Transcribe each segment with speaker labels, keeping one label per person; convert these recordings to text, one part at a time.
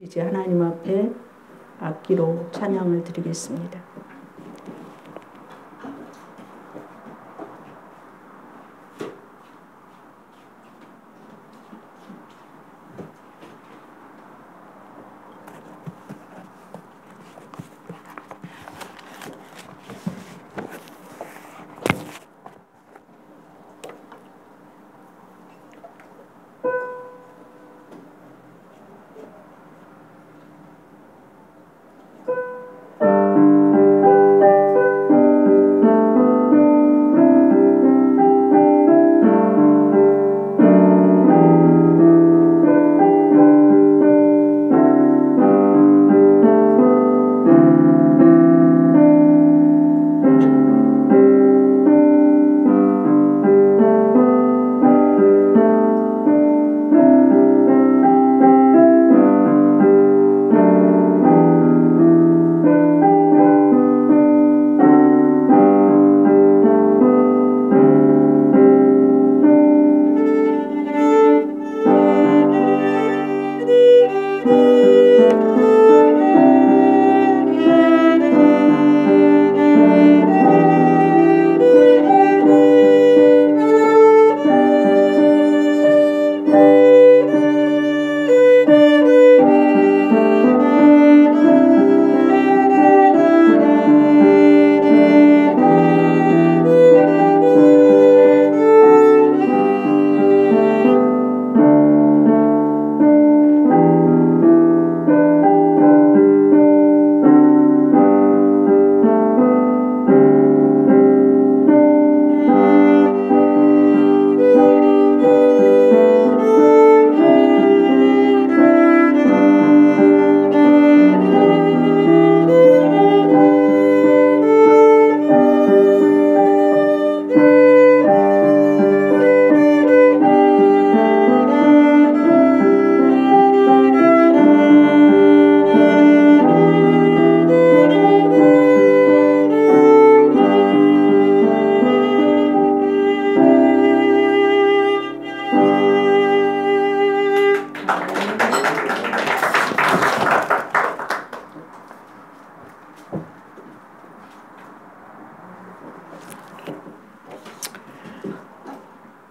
Speaker 1: 이제 하나님 앞에 악기로 찬양을 드리겠습니다.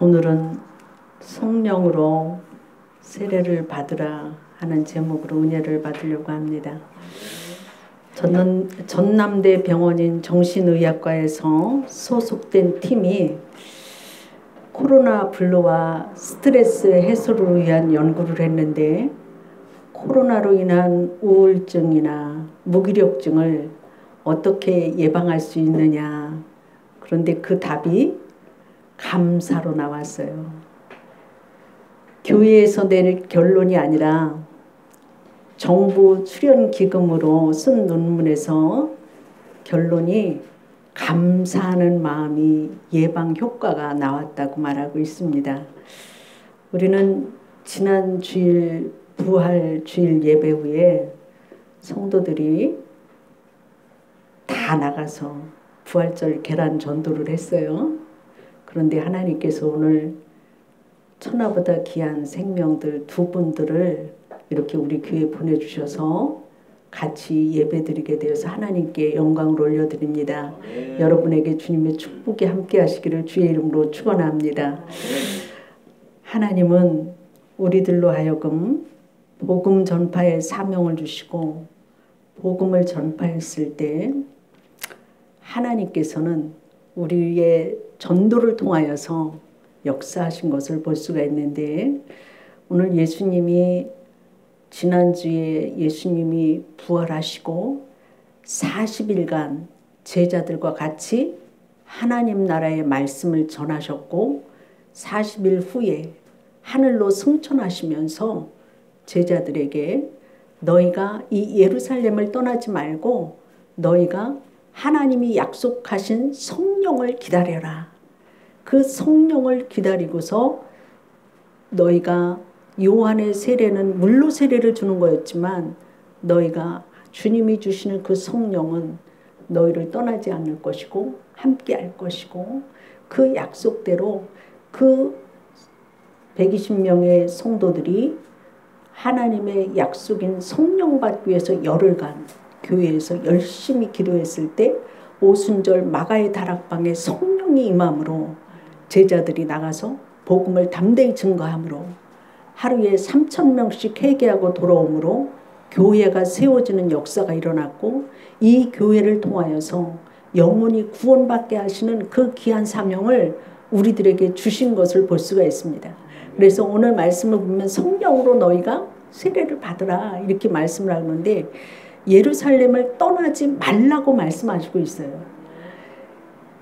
Speaker 1: 오늘은 성령으로 세례를 받으라 하는 제목으로 은혜를 받으려고 합니다. 전남대 병원인 정신의학과에서 소속된 팀이 코로나 블루와 스트레스 해소를 위한 연구를 했는데, 코로나로 인한 우울증이나 무기력증을 어떻게 예방할 수 있느냐. 그런데 그 답이 감사로 나왔어요. 교회에서 낼 결론이 아니라 정부 출연기금으로 쓴 논문에서 결론이 감사하는 마음이 예방 효과가 나왔다고 말하고 있습니다. 우리는 지난 주일 부활 주일 예배 후에 성도들이 다 나가서 부활절 계란 전도를 했어요. 그런데 하나님께서 오늘 천하보다 귀한 생명들 두 분들을 이렇게 우리 교회에 보내주셔서 같이 예배드리게 되어서 하나님께 영광을 올려드립니다. 여러분에게 주님의 축복이 함께 하시기를 주의 이름으로 축원합니다. 하나님은 우리들로 하여금 복음 전파의 사명을 주시고, 복음을 전파했을 때 하나님께서는 우리의 전도를 통하여서 역사하신 것을 볼 수가 있는데, 오늘 예수님이 지난주에 예수님이 부활하시고 40일간 제자들과 같이 하나님 나라의 말씀을 전하셨고, 40일 후에 하늘로 승천하시면서 제자들에게 너희가 이 예루살렘을 떠나지 말고 너희가 하나님이 약속하신 성령을 기다려라. 그 성령을 기다리고서 너희가 요한의 세례는 물로 세례를 주는 거였지만 너희가 주님이 주시는 그 성령은 너희를 떠나지 않을 것이고 함께 할 것이고, 그 약속대로 그 120명의 성도들이 하나님의 약속인 성령 받기 위해서 열흘간 교회에서 열심히 기도했을 때 오순절 마가의 다락방에 성령이 임함으로 제자들이 나가서 복음을 담대히 증거함으로 하루에 3,000명씩 회개하고 돌아오므로 교회가 세워지는 역사가 일어났고, 이 교회를 통하여서 영혼이 구원받게 하시는 그 귀한 사명을 우리들에게 주신 것을 볼 수가 있습니다. 그래서 오늘 말씀을 보면 성령으로 너희가 세례를 받으라 이렇게 말씀을 하는데, 예루살렘을 떠나지 말라고 말씀하시고 있어요.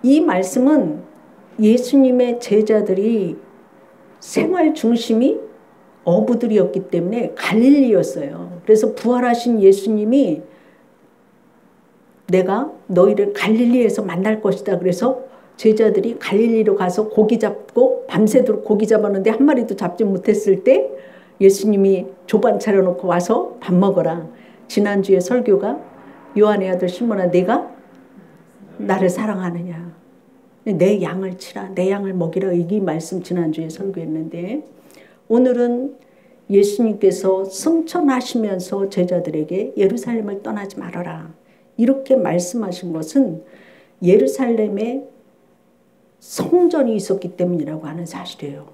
Speaker 1: 이 말씀은 예수님의 제자들이 생활 중심이 어부들이었기 때문에 갈릴리였어요. 그래서 부활하신 예수님이 내가 너희를 갈릴리에서 만날 것이다. 그래서 제자들이 갈릴리로 가서 고기 잡고 밤새도록 고기 잡았는데 한 마리도 잡지 못했을 때 예수님이 조반 차려놓고 와서 밥 먹어라. 지난주에 설교가 요한의 아들 시몬아 내가 나를 사랑하느냐. 내 양을 치라. 내 양을 먹이라. 이 말씀 지난주에 설교했는데, 오늘은 예수님께서 승천하시면서 제자들에게 예루살렘을 떠나지 말아라 이렇게 말씀하신 것은 예루살렘에 성전이 있었기 때문이라고 하는 사실이에요.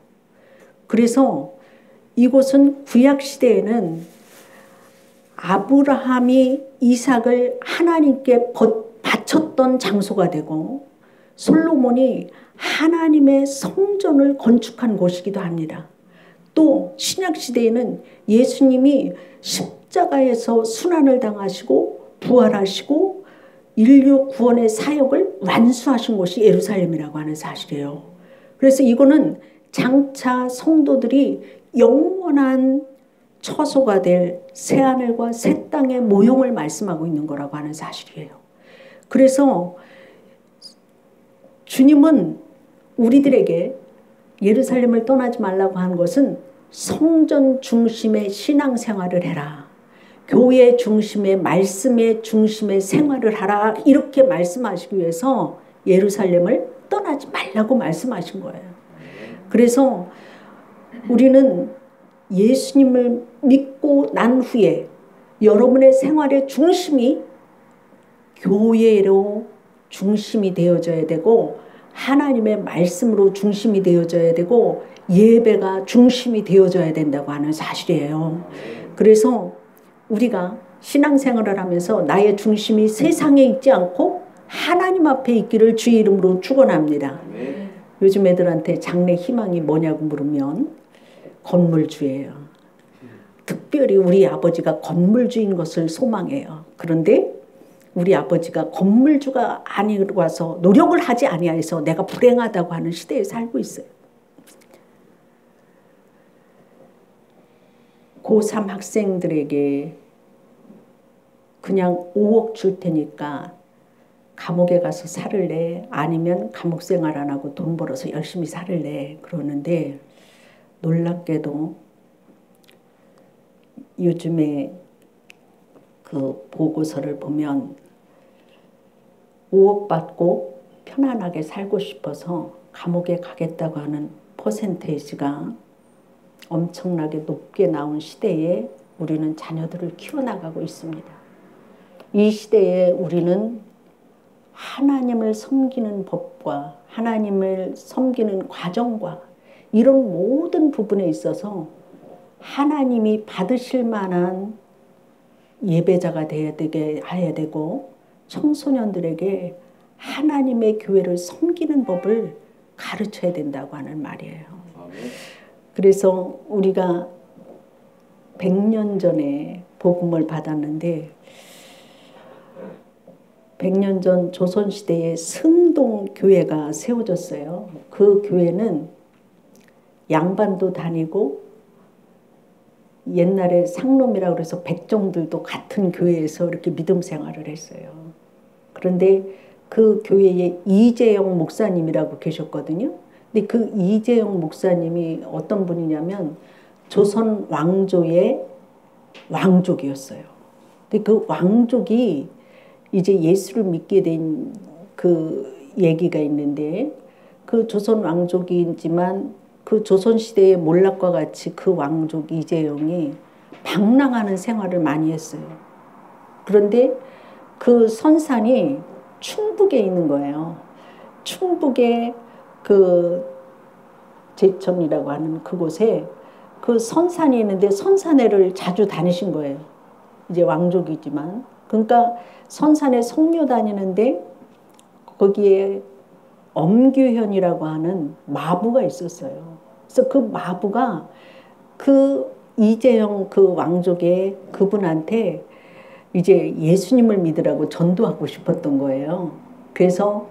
Speaker 1: 그래서 이곳은 구약시대에는 아브라함이 이삭을 하나님께 바쳤던 장소가 되고, 솔로몬이 하나님의 성전을 건축한 곳이기도 합니다. 또 신약시대에는 예수님이 십자가에서 순환을 당하시고 부활하시고 인류 구원의 사역을 완수하신 곳이 예루살렘이라고 하는 사실이에요. 그래서 이거는 장차 성도들이 영원한 처소가 될 새하늘과 새 땅의 모형을 말씀하고 있는 거라고 하는 사실이에요. 그래서 주님은 우리들에게 예루살렘을 떠나지 말라고 한 것은 성전 중심의 신앙생활을 해라. 교회 중심의 말씀의 중심의 생활을 하라. 이렇게 말씀하시기 위해서 예루살렘을 떠나지 말라고 말씀하신 거예요. 그래서 우리는 예수님을 믿고 난 후에 여러분의 생활의 중심이 교회로 중심이 되어져야 되고, 하나님의 말씀으로 중심이 되어져야 되고, 예배가 중심이 되어져야 된다고 하는 사실이에요. 그래서 우리가 신앙생활을 하면서 나의 중심이 세상에 있지 않고 하나님 앞에 있기를 주의 이름으로 축원합니다. 요즘 애들한테 장래 희망이 뭐냐고 물으면 건물주예요. 특별히 우리 아버지가 건물주인 것을 소망해요. 그런데 우리 아버지가 건물주가 아니고 와서 노력을 하지 아니하여서 내가 불행하다고 하는 시대에 살고 있어요. 고3 학생들에게 그냥 5억 줄 테니까 감옥에 가서 살을 내, 아니면 감옥 생활 안 하고 돈 벌어서 열심히 살을 내 그러는데, 놀랍게도 요즘에 그 보고서를 보면 5억 받고 편안하게 살고 싶어서 감옥에 가겠다고 하는 퍼센테이지가 엄청나게 높게 나온 시대에 우리는 자녀들을 키워나가고 있습니다. 이 시대에 우리는 하나님을 섬기는 법과 하나님을 섬기는 과정과 이런 모든 부분에 있어서 하나님이 받으실 만한 예배자가 되어야 해야 되고, 청소년들에게 하나님의 교회를 섬기는 법을 가르쳐야 된다고 하는 말이에요. 그래서 우리가 100년 전에 복음을 받았는데, 100년 전 조선시대에 승동교회가 세워졌어요. 그 교회는 양반도 다니고 옛날에 상놈이라고 그래서 백정들도 같은 교회에서 이렇게 믿음 생활을 했어요. 그런데 그 교회에 이재영 목사님이라고 계셨거든요. 근데 그 이재영 목사님이 어떤 분이냐면 조선 왕조의 왕족이었어요. 근데 그 왕족이 이제 예수를 믿게 된 그 얘기가 있는데, 그 조선 왕족이지만 그 조선시대의 몰락과 같이 그 왕족 이재영이 방랑하는 생활을 많이 했어요. 그런데 그 선산이 충북에 있는 거예요. 충북에 그 제천이라고 하는 그곳에 그 선산이 있는데 선산회를 자주 다니신 거예요. 이제 왕족이지만. 그러니까 선산에 성묘 다니는데 거기에 엄규현이라고 하는 마부가 있었어요. 그래서 그 마부가 그 이재영 그 왕족의 그분한테 이제 예수님을 믿으라고 전도하고 싶었던 거예요. 그래서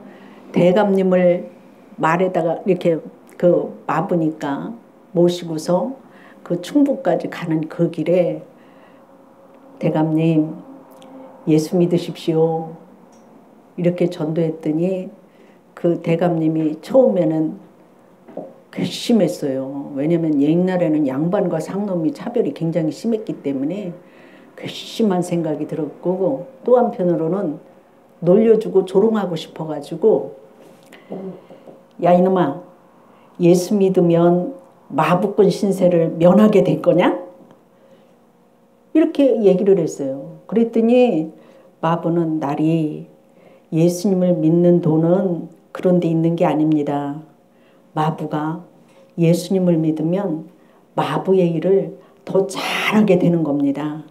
Speaker 1: 대감님을 말에다가 이렇게 그 마부니까 모시고서 그 충북까지 가는 그 길에 대감님 예수 믿으십시오. 이렇게 전도했더니 그 대감님이 처음에는 괘씸했어요. 왜냐하면 옛날에는 양반과 상놈이 차별이 굉장히 심했기 때문에 괘씸한 생각이 들었고 또 한편으로는 놀려주고 조롱하고 싶어가지고 야 이놈아 예수 믿으면 마부권 신세를 면하게 될 거냐? 이렇게 얘기를 했어요. 그랬더니 마부는 날이 예수님을 믿는 돈은 그런 데 있는 게 아닙니다. 마부가 예수님을 믿으면 마부의 일을 더 잘하게 되는 겁니다.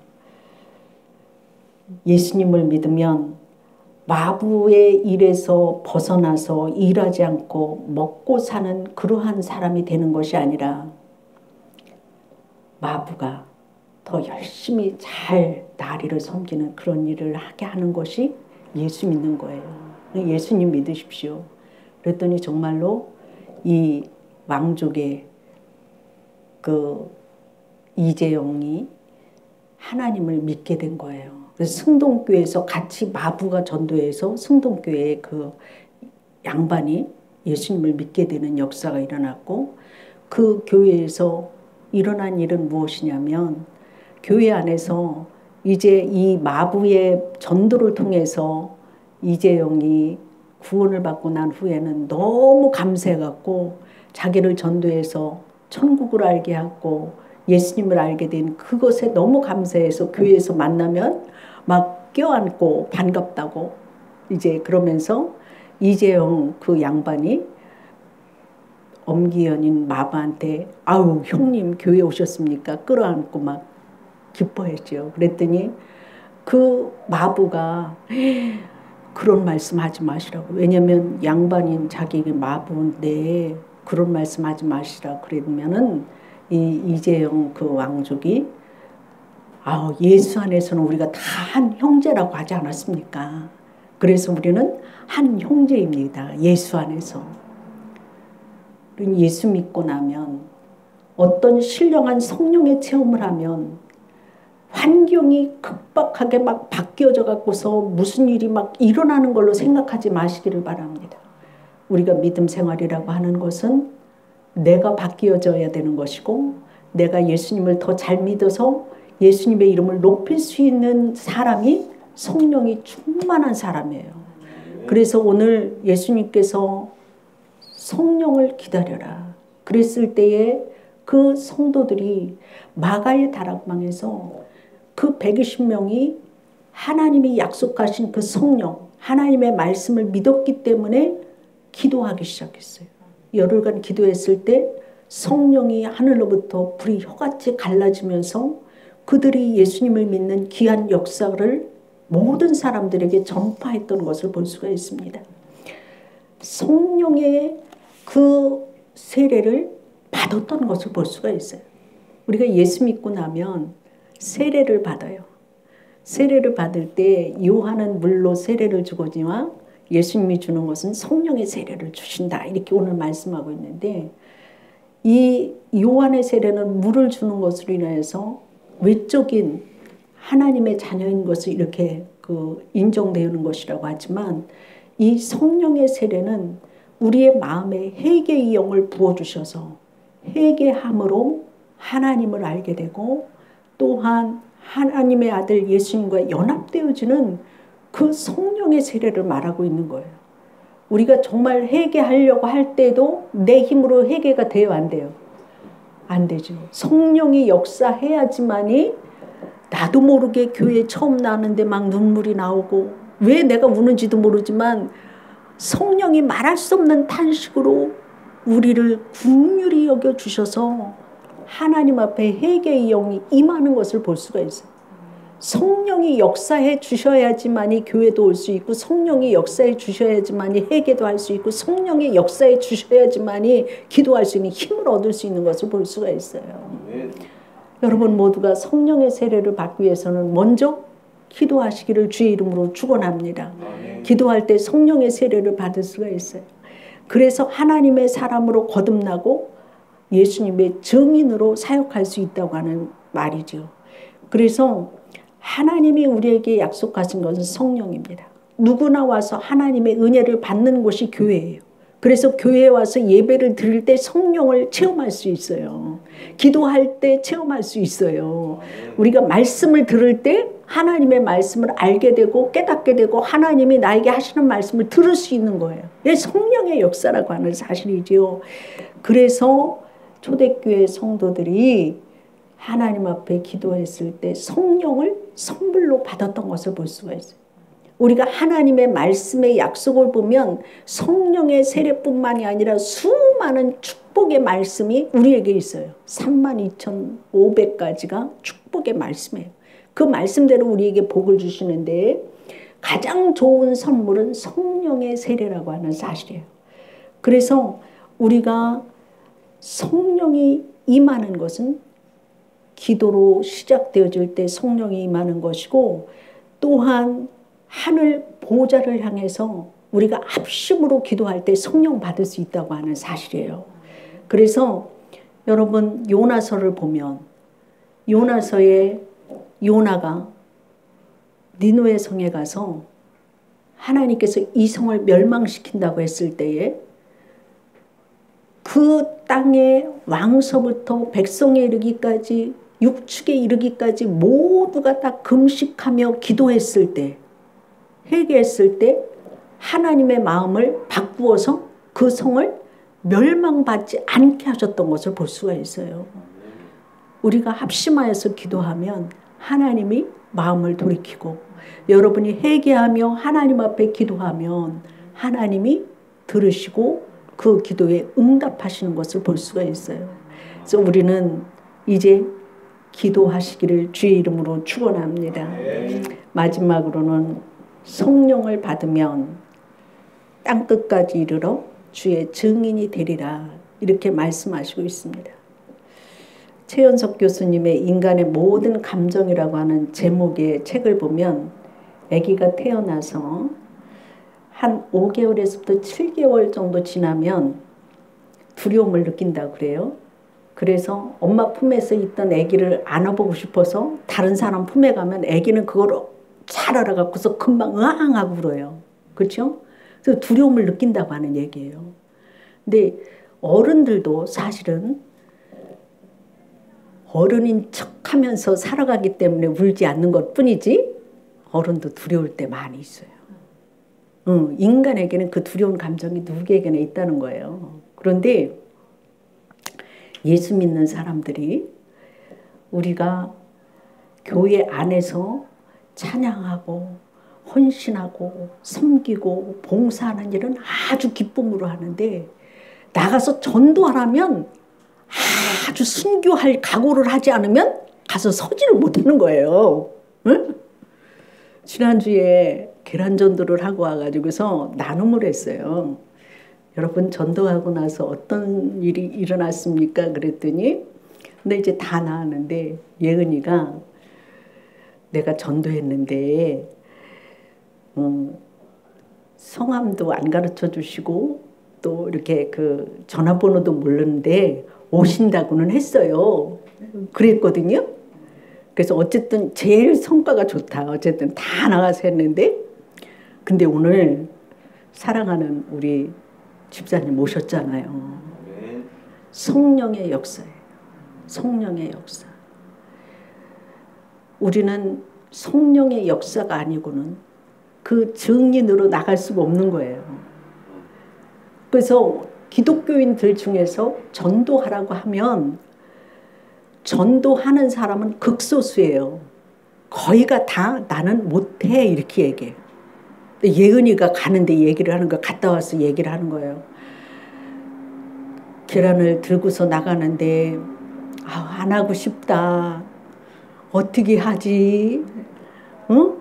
Speaker 1: 예수님을 믿으면 마부의 일에서 벗어나서 일하지 않고 먹고 사는 그러한 사람이 되는 것이 아니라 마부가 더 열심히 잘 나리를 섬기는 그런 일을 하게 하는 것이 예수 믿는 거예요. 예수님 믿으십시오. 그랬더니 정말로 이 왕족의 그 이재영이 하나님을 믿게 된 거예요. 그래서 승동교회에서 같이 마부가 전도해서 승동교회의 그 양반이 예수님을 믿게 되는 역사가 일어났고 그 교회에서 일어난 일은 무엇이냐면 교회 안에서 이제 이 마부의 전도를 통해서 이재영이 구원을 받고 난 후에는 너무 감사해갖고 자기를 전도해서 천국을 알게 하고 예수님을 알게 된 그것에 너무 감사해서 교회에서 만나면 막 껴안고 반갑다고 이제 그러면서 이재영 그 양반이 엄기현인 마부한테 아우 형님 교회 오셨습니까? 끌어안고 막 기뻐했죠. 그랬더니 그 마부가 그런 말씀 하지 마시라고. 왜냐면 양반인 자기가 마부인데 그런 말씀 하지 마시라 그러면은 이 이재영 그 왕족이 아 예수 안에서는 우리가 다 한 형제라고 하지 않았습니까? 그래서 우리는 한 형제입니다. 예수 안에서. 예수 믿고 나면 어떤 신령한 성령의 체험을 하면 환경이 급박하게 막 바뀌어져 갖고서 무슨 일이 막 일어나는 걸로 생각하지 마시기를 바랍니다. 우리가 믿음 생활이라고 하는 것은 내가 바뀌어져야 되는 것이고 내가 예수님을 더 잘 믿어서 예수님의 이름을 높일 수 있는 사람이 성령이 충만한 사람이에요. 그래서 오늘 예수님께서 성령을 기다려라. 그랬을 때에 그 성도들이 마가의 다락방에서 그 120명이 하나님이 약속하신 그 성령, 하나님의 말씀을 믿었기 때문에 기도하기 시작했어요. 열흘간 기도했을 때 성령이 하늘로부터 불이 혀같이 갈라지면서 그들이 예수님을 믿는 귀한 역사를 모든 사람들에게 전파했던 것을 볼 수가 있습니다. 성령의 그 세례를 받았던 것을 볼 수가 있어요. 우리가 예수 믿고 나면 세례를 받아요. 세례를 받을 때 요한은 물로 세례를 주거니와 예수님이 주는 것은 성령의 세례를 주신다. 이렇게 오늘 말씀하고 있는데 이 요한의 세례는 물을 주는 것으로 인해서 외적인 하나님의 자녀인 것을 이렇게 인정되는 것이라고 하지만 이 성령의 세례는 우리의 마음에 회개의 영을 부어주셔서 회개함으로 하나님을 알게 되고 또한 하나님의 아들 예수님과 연합되어지는 그 성령의 세례를 말하고 있는 거예요. 우리가 정말 회개하려고 할 때도 내 힘으로 회개가 돼요, 안 돼요? 안 되죠. 성령이 역사해야지만이 나도 모르게 교회에 처음 나왔는데 막 눈물이 나오고 왜 내가 우는지도 모르지만 성령이 말할 수 없는 탄식으로 우리를 긍휼히 여겨주셔서 하나님 앞에 회개의 영이 임하는 것을 볼 수가 있어요. 성령이 역사해 주셔야지만이 교회도 올 수 있고 성령이 역사해 주셔야지만이 회개도 할 수 있고 성령이 역사해 주셔야지만이 기도할 수 있는 힘을 얻을 수 있는 것을 볼 수가 있어요. 여러분 모두가 성령의 세례를 받기 위해서는 먼저 기도하시기를 주의 이름으로 축원합니다. 기도할 때 성령의 세례를 받을 수가 있어요. 그래서 하나님의 사람으로 거듭나고 예수님의 증인으로 사역할 수 있다고 하는 말이죠. 그래서 하나님이 우리에게 약속하신 것은 성령입니다. 누구나 와서 하나님의 은혜를 받는 곳이 교회예요. 그래서 교회에 와서 예배를 드릴 때 성령을 체험할 수 있어요. 기도할 때 체험할 수 있어요. 우리가 말씀을 들을 때 하나님의 말씀을 알게 되고 깨닫게 되고 하나님이 나에게 하시는 말씀을 들을 수 있는 거예요. 이게 성령의 역사라고 하는 사실이죠. 그래서 초대교회 성도들이 하나님 앞에 기도했을 때 성령을 선물로 받았던 것을 볼 수가 있어요. 우리가 하나님의 말씀의 약속을 보면 성령의 세례뿐만이 아니라 수많은 축복의 말씀이 우리에게 있어요. 32,500가지가 축복의 말씀이에요. 그 말씀대로 우리에게 복을 주시는데 가장 좋은 선물은 성령의 세례라고 하는 사실이에요. 그래서 우리가 성령이 임하는 것은 기도로 시작되어질 때 성령이 임하는 것이고 또한 하늘 보좌를 향해서 우리가 합심으로 기도할 때 성령 받을 수 있다고 하는 사실이에요. 그래서 여러분 요나서를 보면 요나서에 요나가 니느웨 성에 가서 하나님께서 이 성을 멸망시킨다고 했을 때에 그 땅의 왕서부터 백성에 이르기까지 육축에 이르기까지 모두가 다 금식하며 기도했을 때 회개했을 때 하나님의 마음을 바꾸어서 그 성을 멸망받지 않게 하셨던 것을 볼 수가 있어요. 우리가 합심하여서 기도하면 하나님이 마음을 돌이키고 여러분이 회개하며 하나님 앞에 기도하면 하나님이 들으시고 그 기도에 응답하시는 것을 볼 수가 있어요. 그래서 우리는 이제 기도하시기를 주의 이름으로 축원합니다. 마지막으로는 성령을 받으면 땅끝까지 이르러 주의 증인이 되리라 이렇게 말씀하시고 있습니다. 최연석 교수님의 인간의 모든 감정이라고 하는 제목의 책을 보면 아기가 태어나서 한 5개월에서부터 7개월 정도 지나면 두려움을 느낀다고 그래요. 그래서 엄마 품에서 있던 아기를 안아보고 싶어서 다른 사람 품에 가면 아기는 그걸 잘 알아갖고서 금방 으앙 하고 울어요. 그렇죠? 그래서 두려움을 느낀다고 하는 얘기예요. 근데 어른들도 사실은 어른인 척하면서 살아가기 때문에 울지 않는 것뿐이지 어른도 두려울 때 많이 있어요. 인간에게는 그 두려운 감정이 누구에게나 있다는 거예요. 그런데 예수 믿는 사람들이 우리가 교회 안에서 찬양하고 헌신하고 섬기고 봉사하는 일은 아주 기쁨으로 하는데 나가서 전도하라면 아주 순교할 각오를 하지 않으면 가서 서지를 못하는 거예요. 응? 지난주에 계란 전도를 하고 와가지고서 나눔을 했어요. 여러분 전도하고 나서 어떤 일이 일어났습니까? 그랬더니 근데 이제 다 나왔는데 예은이가 내가 전도했는데 성함도 안 가르쳐 주시고 또 이렇게 그 전화번호도 모르는데 오신다고는 했어요. 그랬거든요. 그래서 어쨌든 제일 성과가 좋다. 어쨌든 다 나가서 했는데 근데 오늘 사랑하는 우리 집사님 오셨잖아요. 성령의 역사예요. 성령의 역사. 우리는 성령의 역사가 아니고는 그 증인으로 나갈 수가 없는 거예요. 그래서 기독교인들 중에서 전도하라고 하면 전도하는 사람은 극소수예요. 거의가 다 나는 못해 이렇게 얘기해요. 예은이가 가는데 얘기를 하는 거, 갔다 와서 얘기를 하는 거예요. 계란을 들고서 나가는데 안 하고 싶다. 어떻게 하지? 응?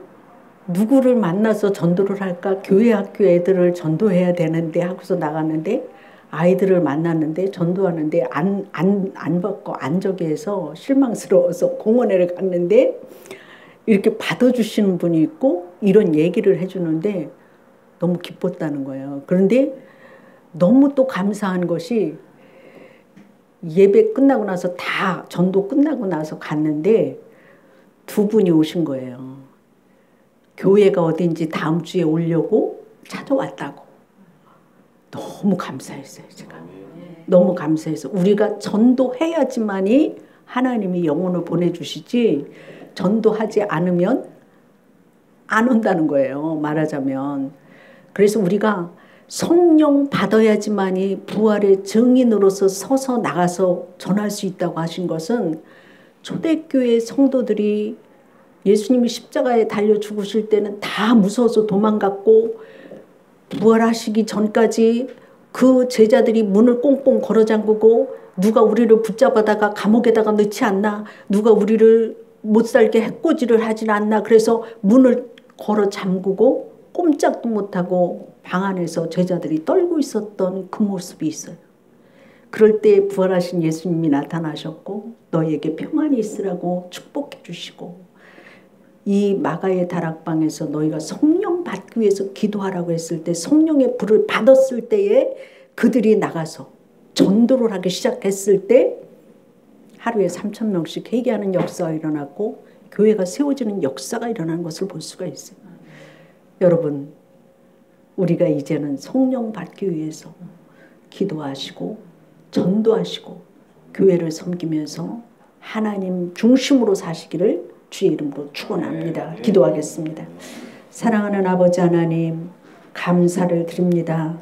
Speaker 1: 누구를 만나서 전도를 할까? 교회 학교 애들을 전도해야 되는데 하고서 나갔는데 아이들을 만났는데 전도하는데 안 받고 안 저기 해서 실망스러워서 공원에 갔는데 이렇게 받아주시는 분이 있고 이런 얘기를 해주는데 너무 기뻤다는 거예요. 그런데 너무 또 감사한 것이 예배 끝나고 나서 다 전도 끝나고 나서 갔는데 두 분이 오신 거예요. 교회가 어딘지 다음 주에 오려고 찾아왔다고. 너무 감사했어요, 제가. 너무 감사해서 우리가 전도해야지만이 하나님이 영혼을 보내주시지 전도하지 않으면 안 온다는 거예요, 말하자면. 그래서 우리가 성령 받아야지만이 부활의 증인으로서 서서 나가서 전할 수 있다고 하신 것은 초대교회 성도들이 예수님이 십자가에 달려 죽으실 때는 다 무서워서 도망갔고 부활하시기 전까지 그 제자들이 문을 꽁꽁 걸어 잠그고 누가 우리를 붙잡아다가 감옥에다가 넣지 않나, 누가 우리를 못 살게 해코지를 하진 않나, 그래서 문을 걸어 잠그고 꼼짝도 못하고 방 안에서 제자들이 떨고 있었던 그 모습이 있어요. 그럴 때 부활하신 예수님이 나타나셨고 너희에게 평안이 있으라고 축복해 주시고 이 마가의 다락방에서 너희가 성령 받기 위해서 기도하라고 했을 때 성령의 불을 받았을 때에 그들이 나가서 전도를 하기 시작했을 때 하루에 3,000명씩 회개하는 역사가 일어났고 교회가 세워지는 역사가 일어나는 것을 볼 수가 있어요. 여러분, 우리가 이제는 성령 받기 위해서 기도하시고 전도하시고 교회를 섬기면서 하나님 중심으로 사시기를 주의 이름으로 축원합니다. 기도하겠습니다. 사랑하는 아버지 하나님, 감사를 드립니다.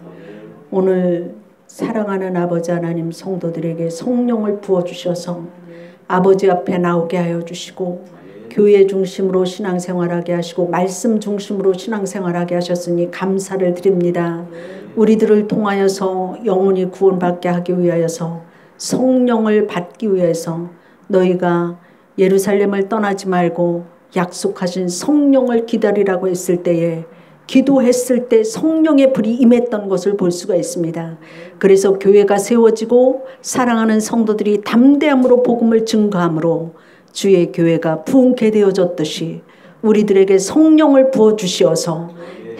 Speaker 1: 오늘 사랑하는 아버지 하나님, 성도들에게 성령을 부어주셔서 아버지 앞에 나오게 하여 주시고 교회 중심으로 신앙생활하게 하시고 말씀 중심으로 신앙생활하게 하셨으니 감사를 드립니다. 우리들을 통하여서 영혼이 구원받게 하기 위하여서 성령을 받기 위해서 너희가 예루살렘을 떠나지 말고 약속하신 성령을 기다리라고 했을 때에 기도했을 때 성령의 불이 임했던 것을 볼 수가 있습니다. 그래서 교회가 세워지고 사랑하는 성도들이 담대함으로 복음을 증거함으로 주의 교회가 부흥케 되어졌듯이 우리들에게 성령을 부어주시어서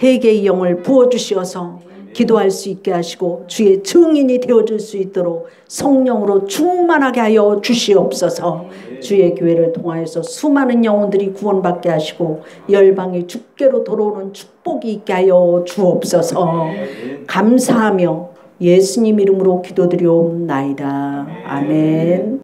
Speaker 1: 회개의 영을 부어주시어서 기도할 수 있게 하시고 주의 증인이 되어줄 수 있도록 성령으로 충만하게 하여 주시옵소서. 주의 교회를 통하여서 수많은 영혼들이 구원받게 하시고 열방이 주께로 돌아오는 축복이 있게 하여 주옵소서. 감사하며 예수님 이름으로 기도드리옵나이다. 아멘.